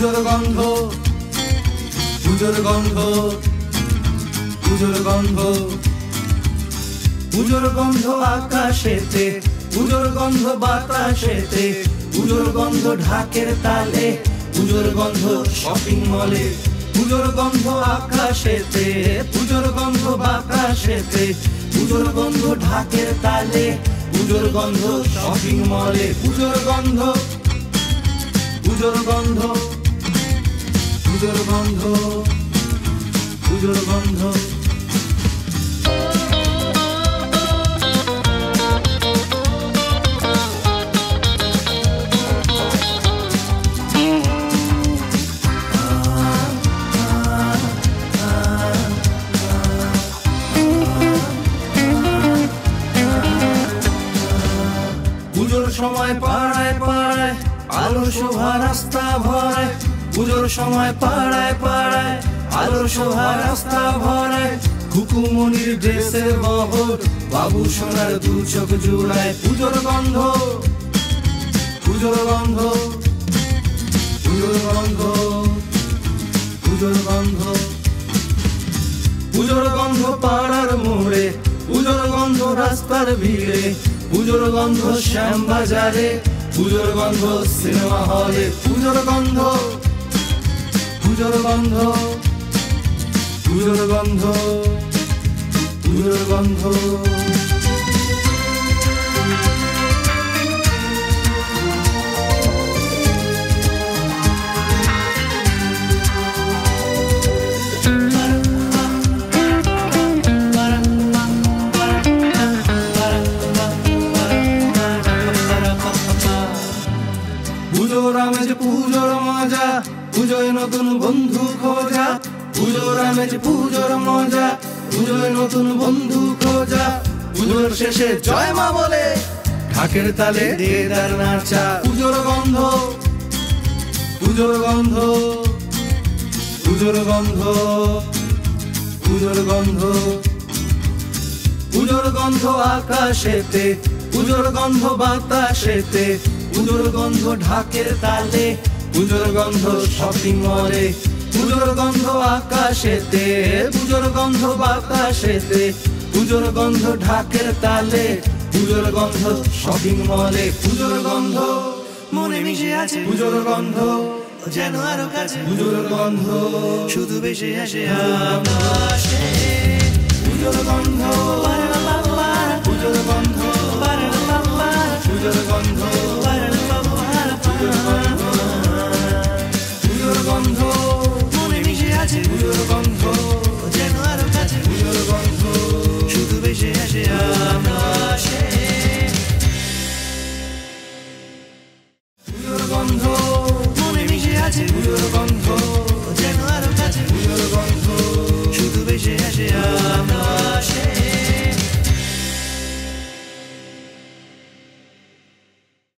পুজোর গন্ধ, পুজোর গন্ধ, পুজোর গন্ধ, পুজোর গন্ধ আকাশেতে, পুজোর গন্ধ বাতাসেতে, পুজোর গন্ধ ঢাকের তালে, পুজোর গন্ধ শপিং মলে, পুজোর গন্ধ আকাশেতে, পুজোর গন্ধ বাতাসেতে, পুজোর গন্ধ ঢাকের তালে, পুজোর গন্ধ শপিং মলে, পুজোর গন্ধ, পুজোর গন্ধ, পুজোর গন্ধ, পুজোর গন্ধ। পুজোর সময় পাড়ায় পাড়ায় আলো শোভা রাস্তা ভরায়, পুজোর সময় পাড়ায় পাড়ায় আলো শোভা রাস্তা ভরায়, খুকুমনির ড্রেসের বহর বাবু সোনার দু চোখ জুড়ায়, পুজোর গন্ধ, পুজোর গন্ধ, পুজোর গন্ধ, পুজোর গন্ধ, পুজোর গন্ধ পাড়ার মোড়ে, পুজোর গন্ধ রাস্তার ভিড়ে, পুজোর গন্ধ শ্যামবাজারে, পুজোর গন্ধ সিনেমা হলে, পুজোর গন্ধ, পুজোর গন্ধ, পুজোর গন্ধ, পুজোর গন্ধ। পুজোর আমেজ পুজোর মজা, পুজোয় নতুন বন্ধু খোঁজা, পুজোর আমেজ পুজোর মজা, পুজোয় নতুন বন্ধু খোঁজা, পুজোর শেষে জয় মা বলে ঢাকের তালে দেদার নাচা, পুজোর গন্ধ, পুজোর গন্ধ, পুজোর গন্ধ, পুজোর গন্ধ, পুজোর গন্ধ আকাশেতে, পুজোর গন্ধ বাতাসেতে, পুজোর গন্ধ ঢাকের তালে, পুজোর গন্ধ শপিং মলে, পুজোর গন্ধ আকাশেতে, পুজোর গন্ধ বাতাসেতে, পুজোর গন্ধ ঢাকের তালে, পুজোর গন্ধ শপিং মলে, পুজোর গন্ধ মনে মিশে আছে, পুজোর গন্ধ যেন আরো কাছে, পুজোর গন্ধ শুধু বেশি আসে আকাশে।